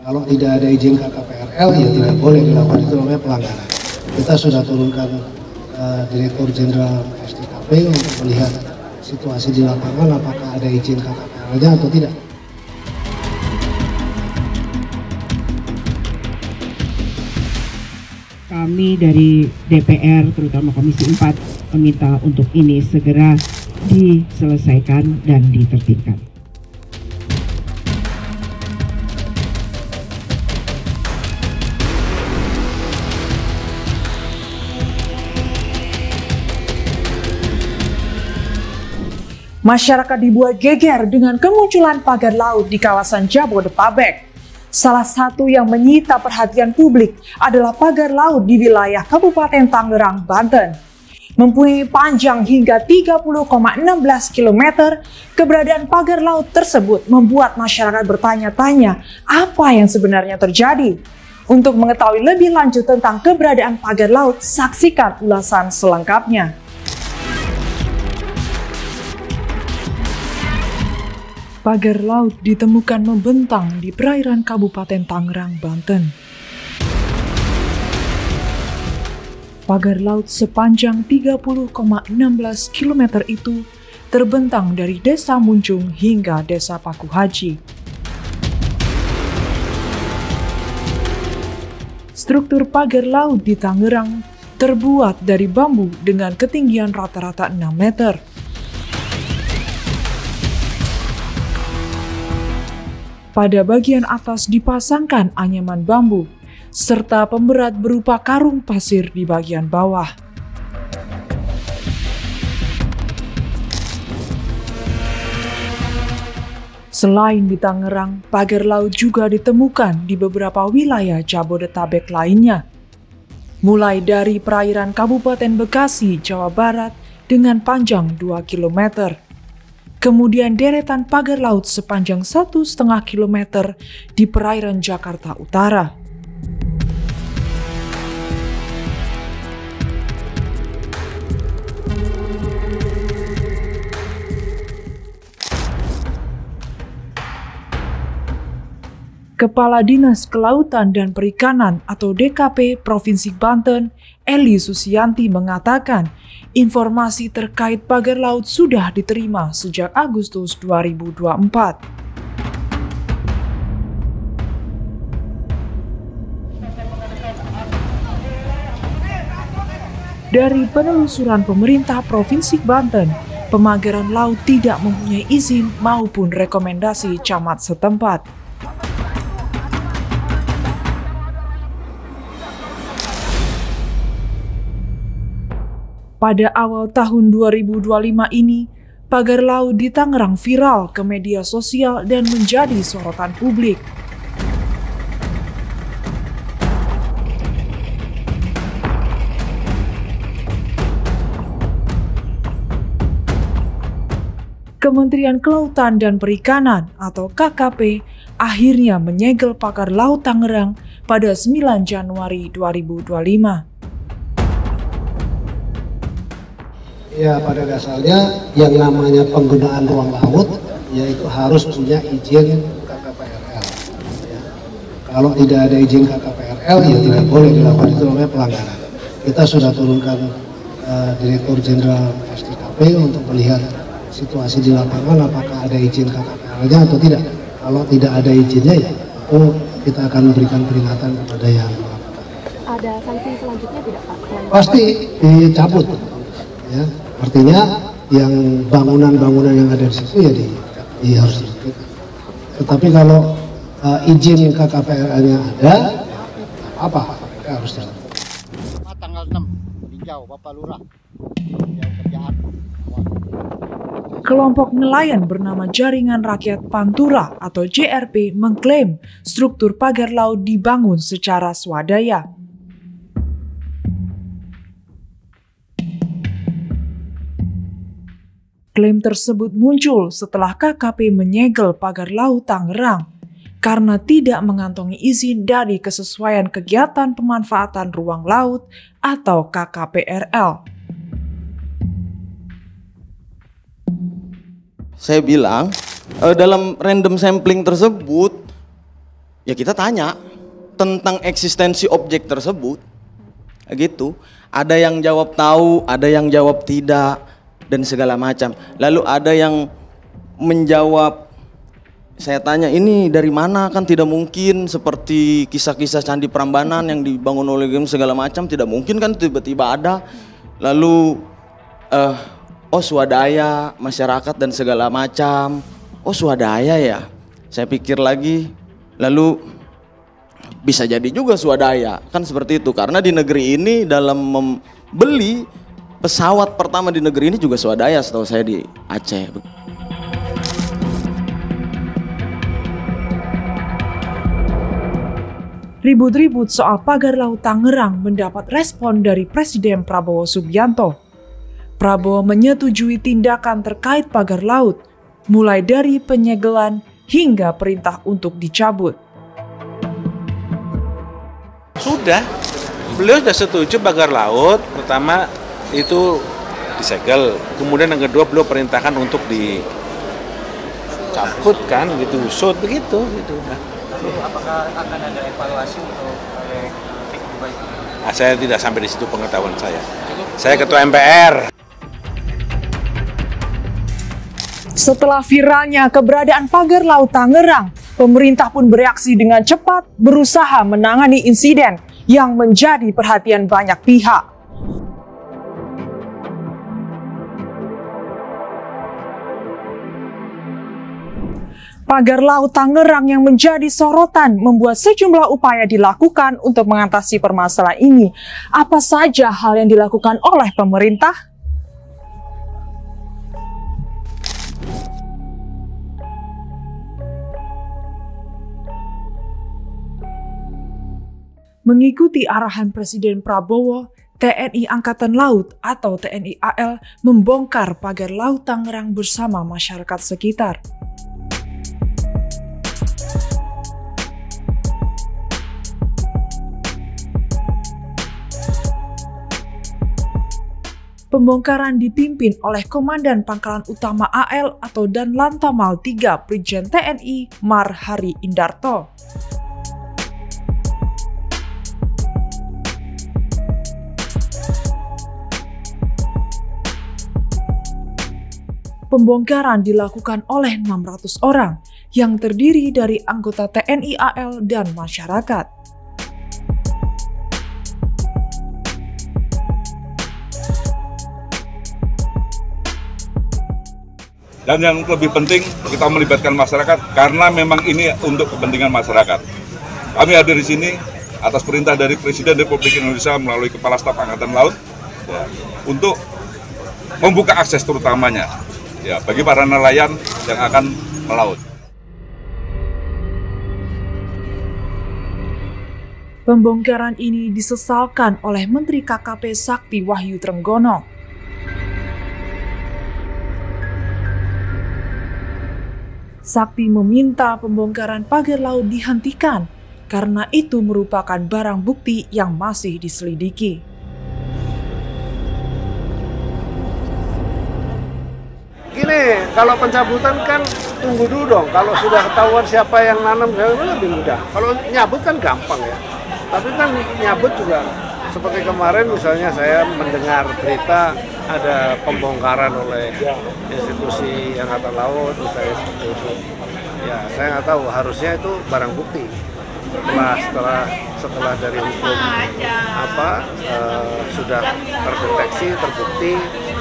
Kalau tidak ada izin KKPRL ya tidak boleh dilakukan, itu namanya pelanggaran. Kita sudah turunkan Direktur Jenderal SDKP untuk melihat situasi di lapangan apakah ada izin KKPRL-nya atau tidak. Kami dari DPR, terutama Komisi 4, meminta untuk ini segera diselesaikan dan ditertibkan. Masyarakat dibuat geger dengan kemunculan pagar laut di kawasan Jabodetabek. Salah satu yang menyita perhatian publik adalah pagar laut di wilayah Kabupaten Tangerang, Banten. Mempunyai panjang hingga 30,16 km, keberadaan pagar laut tersebut membuat masyarakat bertanya-tanya apa yang sebenarnya terjadi. Untuk mengetahui lebih lanjut tentang keberadaan pagar laut, saksikan ulasan selengkapnya. Pagar laut ditemukan membentang di perairan Kabupaten Tangerang, Banten. Pagar laut sepanjang 30,16 km itu terbentang dari Desa Munjung hingga Desa Paku Haji. Struktur pagar laut di Tangerang terbuat dari bambu dengan ketinggian rata-rata 6 meter. Pada bagian atas dipasangkan anyaman bambu, serta pemberat berupa karung pasir di bagian bawah. Selain di Tangerang, pagar laut juga ditemukan di beberapa wilayah Jabodetabek lainnya. Mulai dari perairan Kabupaten Bekasi, Jawa Barat dengan panjang 2 km. Kemudian deretan pagar laut sepanjang 1,5 km di perairan Jakarta Utara. Kepala Dinas Kelautan dan Perikanan atau DKP Provinsi Banten, Eli Susianti mengatakan, informasi terkait pagar laut sudah diterima sejak Agustus 2024. Dari penelusuran pemerintah Provinsi Banten, pemagaran laut tidak mempunyai izin maupun rekomendasi camat setempat. Pada awal tahun 2025 ini, pagar laut di Tangerang viral ke media sosial dan menjadi sorotan publik. Kementerian Kelautan dan Perikanan atau KKP akhirnya menyegel pagar laut Tangerang pada 9 Januari 2025. Ya, pada dasarnya yang namanya penggunaan ruang laut yaitu harus punya izin KKPRL. Ya. Kalau tidak ada izin KKPRL ya tidak boleh dilakukan, itu namanya pelanggaran. Kita sudah turunkan Direktur Jenderal SDKP untuk melihat situasi di lapangan apakah ada izin KKPRL-nya atau tidak. Kalau tidak ada izinnya ya kita akan memberikan peringatan kepada yang melakukan. Ada sanksi selanjutnya tidak Pak? Pasti dicabut. Ya. Artinya yang bangunan-bangunan yang ada di situ ya harus dihentikan. Tetapi kalau izin KKPRL-nya ada, apa mereka harus jalan. Tanggal 6 tinjau Bapak Lurah kerjaan. Kelompok nelayan bernama Jaringan Rakyat Pantura atau JRP mengklaim struktur pagar laut dibangun secara swadaya. Klaim tersebut muncul setelah KKP menyegel pagar laut Tangerang karena tidak mengantongi izin dari Kesesuaian Kegiatan Pemanfaatan Ruang Laut atau KKPRL. Saya bilang dalam random sampling tersebut ya kita tanya tentang eksistensi objek tersebut, gitu. Ada yang jawab tahu, ada yang jawab tidak, dan segala macam. Lalu ada yang menjawab, saya tanya ini dari mana, kan tidak mungkin seperti kisah-kisah Candi Prambanan yang dibangun oleh segala macam, tidak mungkin kan tiba-tiba ada. Lalu oh swadaya masyarakat dan segala macam. Oh swadaya ya, saya pikir lagi, lalu bisa jadi juga swadaya, kan seperti itu. Karena di negeri ini dalam membeli pesawat pertama di negeri ini juga swadaya setahu saya di Aceh. Ribut-ribut soal pagar laut Tangerang mendapat respon dari Presiden Prabowo Subianto. Prabowo menyetujui tindakan terkait pagar laut, mulai dari penyegelan hingga perintah untuk dicabut. Sudah, beliau sudah setuju pagar laut, pertama itu disegel, kemudian yang kedua beliau perintahkan untuk dicabut kan, gitu, shoot begitu, gitu. Apakah akan ada evaluasi untuk Saya tidak sampai di situ pengetahuan saya. Saya ketua MPR. Setelah viralnya keberadaan pagar laut Tangerang, pemerintah pun bereaksi dengan cepat berusaha menangani insiden yang menjadi perhatian banyak pihak. Pagar laut Tangerang yang menjadi sorotan membuat sejumlah upaya dilakukan untuk mengatasi permasalahan ini. Apa saja hal yang dilakukan oleh pemerintah? Mengikuti arahan Presiden Prabowo, TNI Angkatan Laut atau TNI AL membongkar pagar laut Tangerang bersama masyarakat sekitar. Pembongkaran dipimpin oleh Komandan Pangkalan Utama AL atau Dan Lantamal 3 Brigjen TNI Mar Hari Indarto. Pembongkaran dilakukan oleh 600 orang yang terdiri dari anggota TNI AL dan masyarakat. Dan yang lebih penting, kita melibatkan masyarakat karena memang ini untuk kepentingan masyarakat. Kami hadir di sini atas perintah dari Presiden Republik Indonesia melalui Kepala Staf Angkatan Laut ya, untuk membuka akses terutamanya ya, bagi para nelayan yang akan melaut. Pembongkaran ini disesalkan oleh Menteri KKP Sakti Wahyu Trenggono. Sakti meminta pembongkaran pagar laut dihentikan karena itu merupakan barang bukti yang masih diselidiki. Gini, kalau pencabutan kan tunggu dulu dong. Kalau sudah ketahuan siapa yang nanam, lebih mudah. Kalau nyabut kan gampang ya. Tapi kan nyabut juga seperti kemarin misalnya saya mendengar berita ada pembongkaran oleh institusi Angkatan Laut misalnya seperti itu. Ya, saya nggak tahu, harusnya itu barang bukti. Setelah dari hukum sudah terdeteksi, terbukti,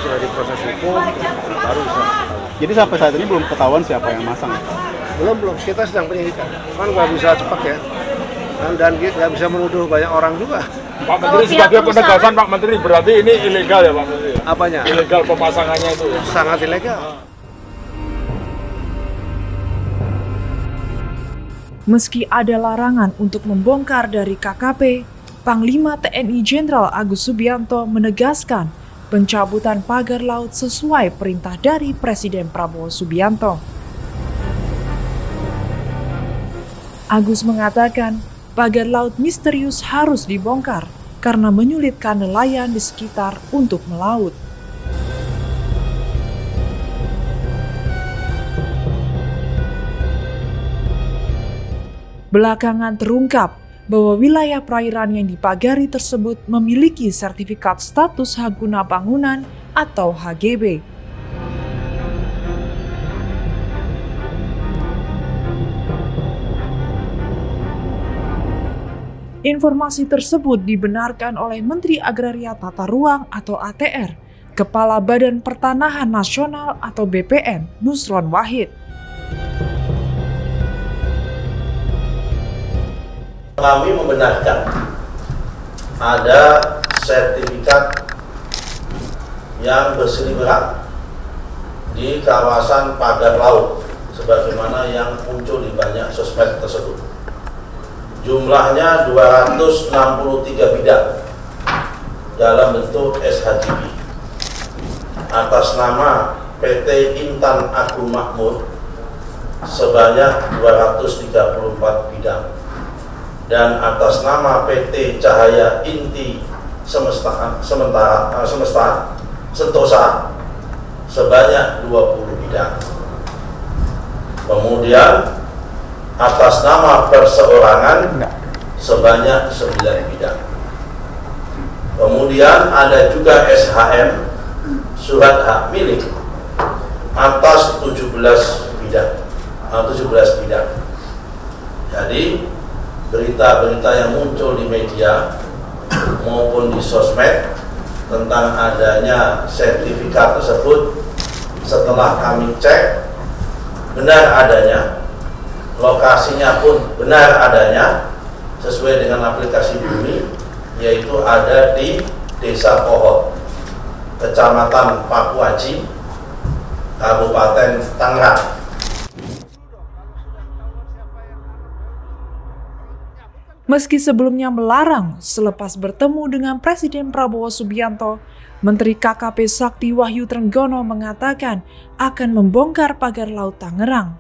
sudah diproses hukum, baru bisa tahu. Jadi sampai saat ini belum ketahuan siapa yang masang? Belum. Kita sedang penyidikan. Kan nggak bisa cepat ya. Dan nggak bisa menuduh banyak orang juga. Pak Menteri, sebagai penegasan Pak Menteri, berarti ini ilegal ya Pak Menteri? Apanya? Ilegal pemasangannya itu ya? Sangat ilegal. Meski ada larangan untuk membongkar dari KKP, Panglima TNI Jenderal Agus Subianto menegaskan pencabutan pagar laut sesuai perintah dari Presiden Prabowo Subianto. Agus mengatakan, pagar laut misterius harus dibongkar karena menyulitkan nelayan di sekitar untuk melaut. Belakangan terungkap bahwa wilayah perairan yang dipagari tersebut memiliki sertifikat status hak guna bangunan atau HGB. Informasi tersebut dibenarkan oleh Menteri Agraria Tata Ruang atau ATR, Kepala Badan Pertanahan Nasional atau BPN, Nusron Wahid. Kami membenarkan ada sertifikat yang berseliweran di kawasan pagar laut sebagaimana yang muncul di banyak sosmed tersebut. Jumlahnya 263 bidang dalam bentuk SHGB atas nama PT Intan Agung Makmur sebanyak 234 bidang dan atas nama PT Cahaya Inti Sentosa sebanyak 20 bidang. Kemudian atas nama perseorangan sebanyak 9 bidang. Kemudian ada juga SHM surat hak milik atas 17 bidang. Jadi berita-berita yang muncul di media maupun di sosmed tentang adanya sertifikat tersebut setelah kami cek benar adanya, lokasinya pun benar adanya sesuai dengan aplikasi Bumi, yaitu ada di Desa Pohon, Kecamatan Pakuaji, Kabupaten Tangerang. Meski sebelumnya melarang, selepas bertemu dengan Presiden Prabowo Subianto, Menteri KKP Sakti Wahyu Trenggono mengatakan akan membongkar pagar laut Tangerang.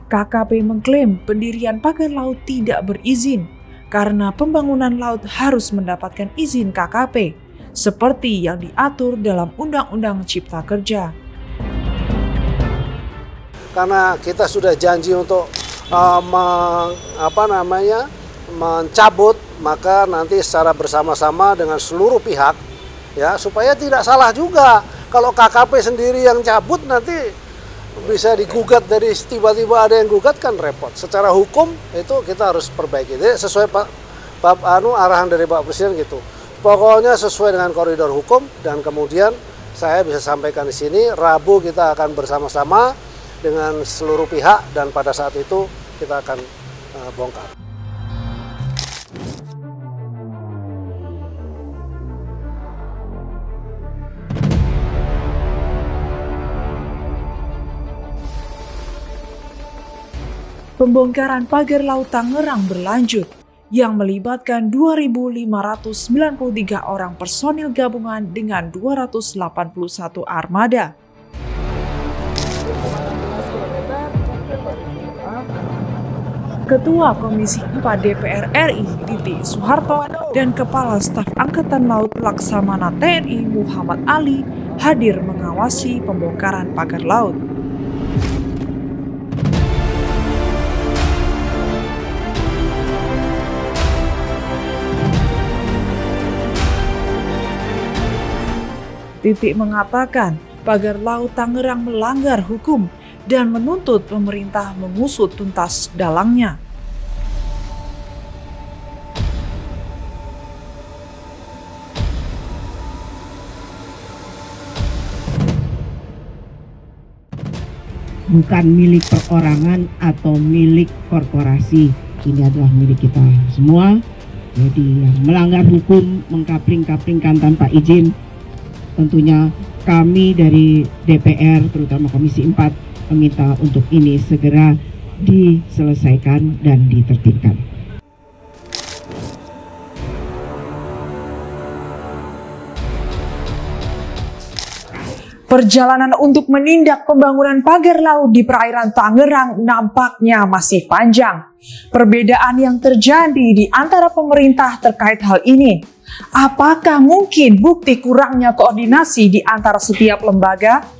KKP mengklaim pendirian pagar laut tidak berizin karena pembangunan laut harus mendapatkan izin KKP, seperti yang diatur dalam Undang-Undang Cipta Kerja. Karena kita sudah janji untuk mencabut, maka nanti secara bersama-sama dengan seluruh pihak, ya, supaya tidak salah juga. Kalau KKP sendiri yang cabut nanti bisa digugat, dari tiba-tiba ada yang gugat kan repot. Secara hukum itu kita harus perbaiki. Jadi sesuai arahan dari Pak Presiden gitu. Pokoknya sesuai dengan koridor hukum, dan kemudian saya bisa sampaikan di sini, Rabu kita akan bersama-sama dengan seluruh pihak dan pada saat itu kita akan bongkar. Pembongkaran pagar laut Tangerang berlanjut, yang melibatkan 2.593 orang personil gabungan dengan 281 armada. Ketua Komisi 4 DPR RI Titi Soeharto dan Kepala Staf Angkatan Laut Laksamana TNI Muhammad Ali hadir mengawasi pembongkaran pagar laut. Titik mengatakan pagar laut Tangerang melanggar hukum dan menuntut pemerintah mengusut tuntas dalangnya. Bukan milik perorangan atau milik korporasi. Ini adalah milik kita semua. Jadi yang melanggar hukum, mengkapling-kaplingkan tanpa izin, tentunya kami dari DPR, terutama Komisi 4, meminta untuk ini segera diselesaikan dan ditertibkan. Perjalanan untuk menindak pembangunan pagar laut di perairan Tangerang nampaknya masih panjang. Perbedaan yang terjadi di antara pemerintah terkait hal ini Apakah mungkin bukti kurangnya koordinasi di antara setiap lembaga?